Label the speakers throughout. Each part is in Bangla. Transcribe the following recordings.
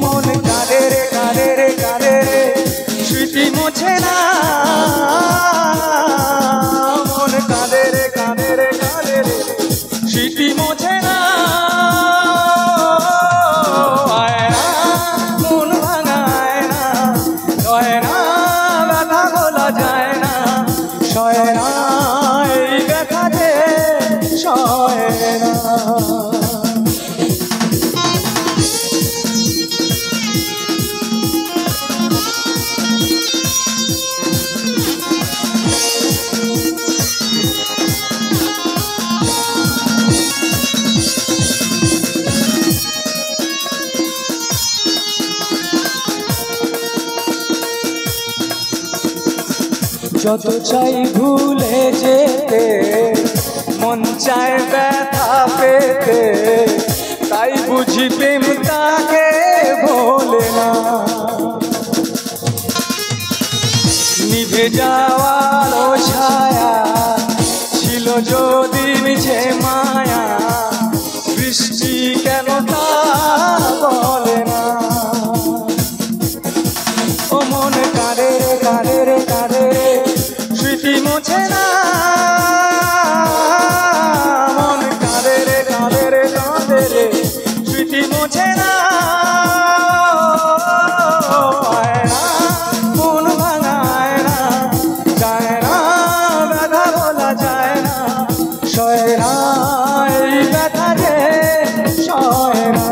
Speaker 1: মন কাঁদে রে কাঁদে রে কাঁদে রে স্মৃতি মোছে না মন কাঁদে রে কাঁদে রে কাঁদে রে স্মৃতি মোছে না আয়না মন ভাঙায় না সয় না ব্যথা বলা যায় না সয় না এই ব্যথা যে সয় না যত চাই ভুলে যেতে মন চায় ব্যথা পেতে তাই বুঝি প্রেম তাকে ভোলে না নিভে যাওয়ার ছায়া ছিল যদি মিছে মায়া বৃষ্টি কেন তা বলে না ও মন কাঁদে রে কাঁদে রে কাঁদে রে স্মৃতি মোছে না মন কাঁদে রে কাঁদে রে কাঁদে রে স্মৃতি মোছে না মন ভাঙায় না যায় না ব্যথা বলা যায় না সয় না এই ব্যথা যে সয় না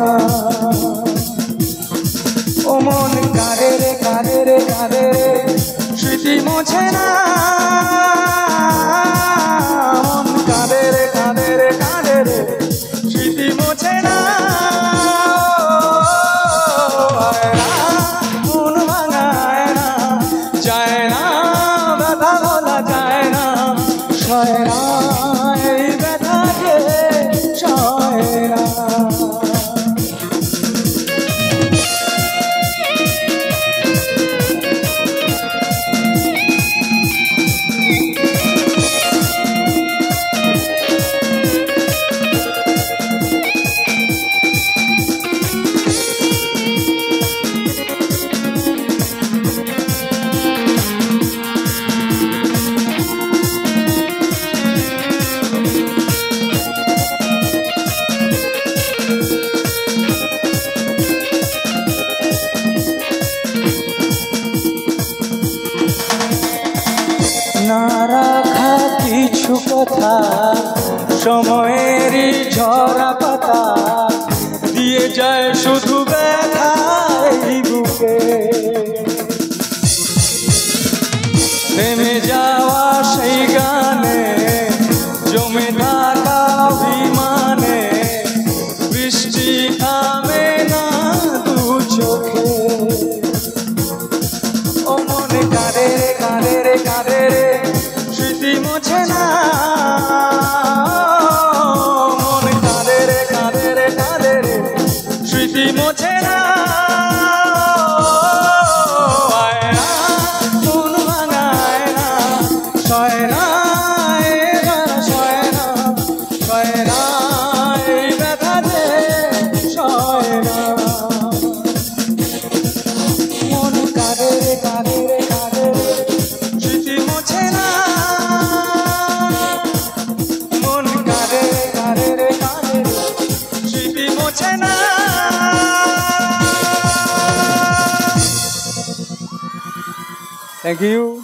Speaker 1: ও মন কাঁদে রে কাঁদে রে কাঁদে রে স্মৃতি মোছে না মন কাঁদে রে কাঁদে রে কাঁদে রে স্মৃতি মোছে না মন ভাঙায় না যায় না ব্যথা বলা যায় না সয় না এই ব্যথা যে সয় না না রাখা কিছু কথা সময়েরই ঝরা পাতা দিয়ে যায় শুধু ব্যথা এই বুকে থেমে যাওয়া সেই গানে জমে থাকা অভিমানে বৃষ্টি থামে না দু চোখে ও মনে কাঁদে রে কাঁদে রে কাঁদে রে স্মৃতি মোছে না মন কাঁদে রে কাঁদে রে কাঁদে রে স্মৃতি মোছে না মন ভাঙায় না সয় না সয় না সয় না এই ব্যথা যে সয় না মন কাঁদে রে কাঁদে রে কাঁদে রে স্মৃতি মোছে না মন কাঁদে রে কাঁদে রে কাঁদে রে স্মৃতি মোছে না থ্যাংক ইউ